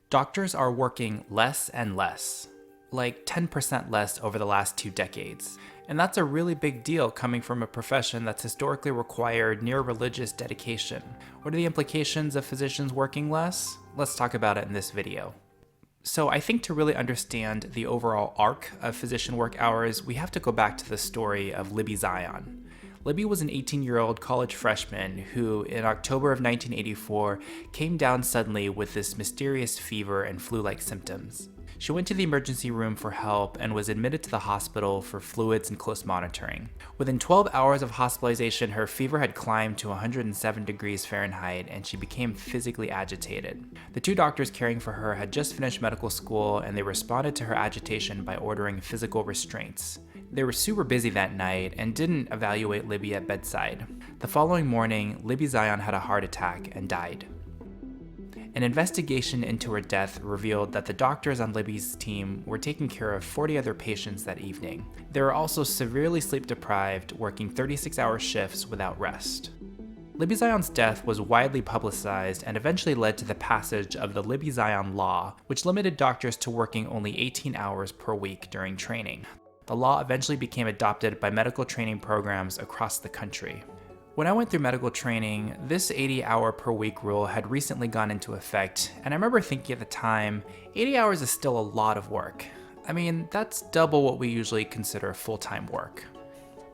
Doctors are working less and less, like 10% less over the last 2 decades. And that's a really big deal coming from a profession that's historically required near religious dedication. What are the implications of physicians working less? Let's talk about it in this video. So I think to really understand the overall arc of physician work hours, we have to go back to the story of Libby Zion. Libby was an 18-year-old college freshman who, in October of 1984, came down suddenly with this mysterious fever and flu-like symptoms. She went to the emergency room for help and was admitted to the hospital for fluids and close monitoring. Within 12 hours of hospitalization, her fever had climbed to 107 degrees Fahrenheit and she became physically agitated. The 2 doctors caring for her had just finished medical school and they responded to her agitation by ordering physical restraints. They were super busy that night and didn't evaluate Libby at bedside. The following morning, Libby Zion had a heart attack and died. An investigation into her death revealed that the doctors on Libby's team were taking care of 40 other patients that evening. They were also severely sleep deprived, working 36-hour shifts without rest. Libby Zion's death was widely publicized and eventually led to the passage of the Libby Zion Law, which limited doctors to working only 18 hours per week during training. The law eventually became adopted by medical training programs across the country. When I went through medical training, this 80-hour per week rule had recently gone into effect, and I remember thinking at the time, 80 hours is still a lot of work. I mean, that's double what we usually consider full-time work.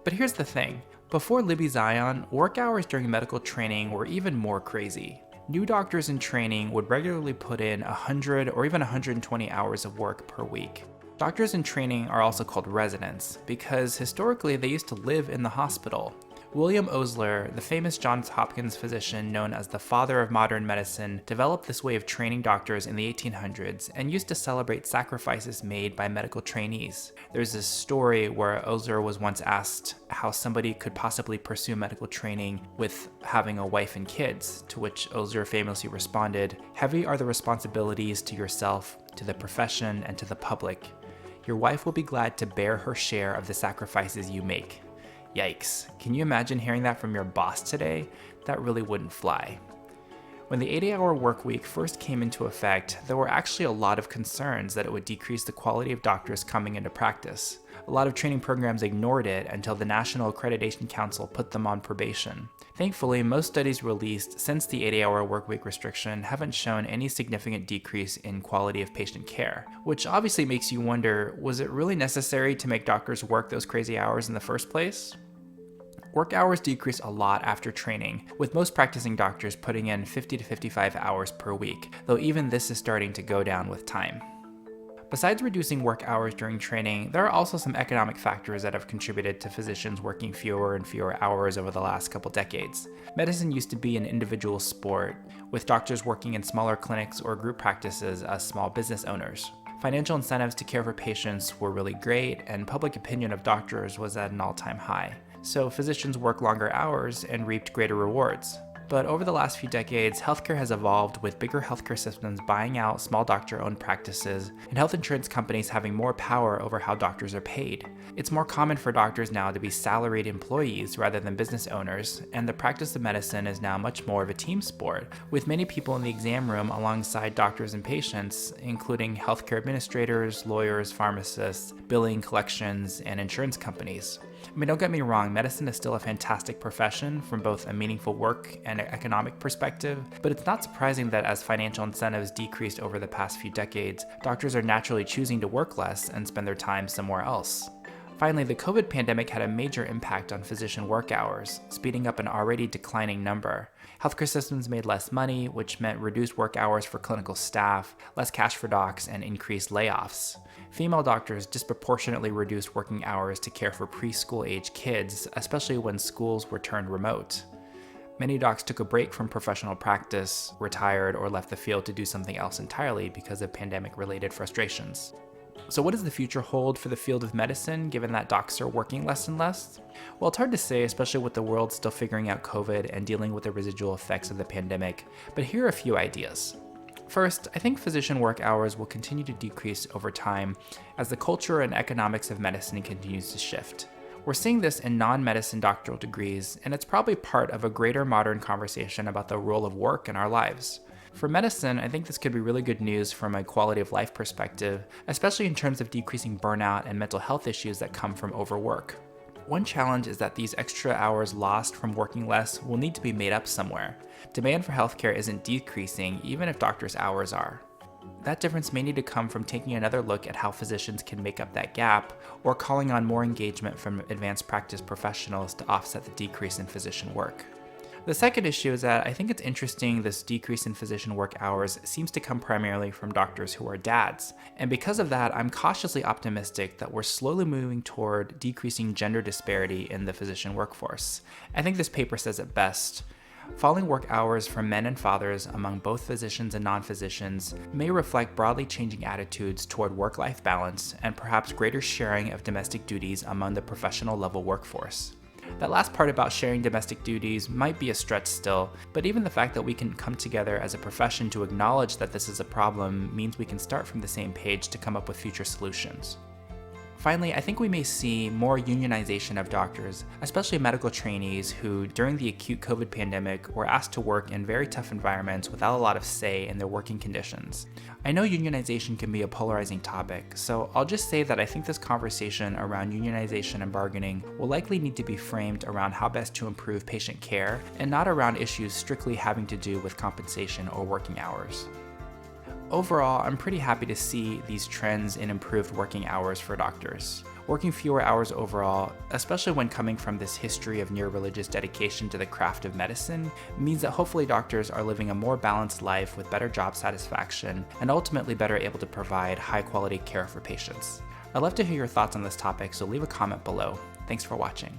But here's the thing, before Libby Zion, work hours during medical training were even more crazy. New doctors in training would regularly put in 100 or even 120 hours of work per week. Doctors in training are also called residents because historically they used to live in the hospital. William Osler, the famous Johns Hopkins physician known as the father of modern medicine, developed this way of training doctors in the 1800s and used to celebrate sacrifices made by medical trainees. There's this story where Osler was once asked how somebody could possibly pursue medical training with having a wife and kids, to which Osler famously responded, "Heavy are the responsibilities to yourself, to the profession, and to the public. Your wife will be glad to bear her share of the sacrifices you make." Yikes. Can you imagine hearing that from your boss today? That really wouldn't fly. When the 80-hour work week first came into effect, there were actually a lot of concerns that it would decrease the quality of doctors coming into practice. A lot of training programs ignored it until the National Accreditation Council put them on probation. Thankfully, most studies released since the 80-hour workweek restriction haven't shown any significant decrease in quality of patient care, which obviously makes you wonder, was it really necessary to make doctors work those crazy hours in the first place? Work hours decrease a lot after training, with most practicing doctors putting in 50 to 55 hours per week, though even this is starting to go down with time. Besides reducing work hours during training, there are also some economic factors that have contributed to physicians working fewer and fewer hours over the last couple decades. Medicine used to be an individual sport, with doctors working in smaller clinics or group practices as small business owners. Financial incentives to care for patients were really great, and public opinion of doctors was at an all-time high. So physicians worked longer hours and reaped greater rewards. But over the last few decades, healthcare has evolved with bigger healthcare systems buying out small doctor-owned practices and health insurance companies having more power over how doctors are paid. It's more common for doctors now to be salaried employees rather than business owners, and the practice of medicine is now much more of a team sport, with many people in the exam room alongside doctors and patients, including healthcare administrators, lawyers, pharmacists, billing, collections, and insurance companies. I mean, don't get me wrong, medicine is still a fantastic profession from both a meaningful work and economic perspective, but it's not surprising that as financial incentives decreased over the past few decades, doctors are naturally choosing to work less and spend their time somewhere else. Finally, the COVID pandemic had a major impact on physician work hours, speeding up an already declining number. Healthcare systems made less money, which meant reduced work hours for clinical staff, less cash for docs, and increased layoffs. Female doctors disproportionately reduced working hours to care for preschool-age kids, especially when schools were turned remote. Many docs took a break from professional practice, retired, or left the field to do something else entirely because of pandemic-related frustrations. So what does the future hold for the field of medicine, given that docs are working less and less? Well, it's hard to say, especially with the world still figuring out COVID and dealing with the residual effects of the pandemic, but here are a few ideas. First, I think physician work hours will continue to decrease over time as the culture and economics of medicine continues to shift. We're seeing this in non-medicine doctoral degrees, and it's probably part of a greater modern conversation about the role of work in our lives. For medicine, I think this could be really good news from a quality of life perspective, especially in terms of decreasing burnout and mental health issues that come from overwork. One challenge is that these extra hours lost from working less will need to be made up somewhere. Demand for healthcare isn't decreasing, even if doctors' hours are. That difference may need to come from taking another look at how physicians can make up that gap, or calling on more engagement from advanced practice professionals to offset the decrease in physician work. The second issue is that I think it's interesting this decrease in physician work hours seems to come primarily from doctors who are dads. And because of that, I'm cautiously optimistic that we're slowly moving toward decreasing gender disparity in the physician workforce. I think this paper says it best. Falling work hours for men and fathers among both physicians and non-physicians may reflect broadly changing attitudes toward work-life balance and perhaps greater sharing of domestic duties among the professional level workforce. That last part about sharing domestic duties might be a stretch still, but even the fact that we can come together as a profession to acknowledge that this is a problem means we can start from the same page to come up with future solutions. Finally, I think we may see more unionization of doctors, especially medical trainees who, during the acute COVID pandemic, were asked to work in very tough environments without a lot of say in their working conditions. I know unionization can be a polarizing topic, so I'll just say that I think this conversation around unionization and bargaining will likely need to be framed around how best to improve patient care, and not around issues strictly having to do with compensation or working hours. Overall, I'm pretty happy to see these trends in improved working hours for doctors. Working fewer hours overall, especially when coming from this history of near-religious dedication to the craft of medicine, means that hopefully doctors are living a more balanced life with better job satisfaction and ultimately better able to provide high-quality care for patients. I'd love to hear your thoughts on this topic, so leave a comment below. Thanks for watching.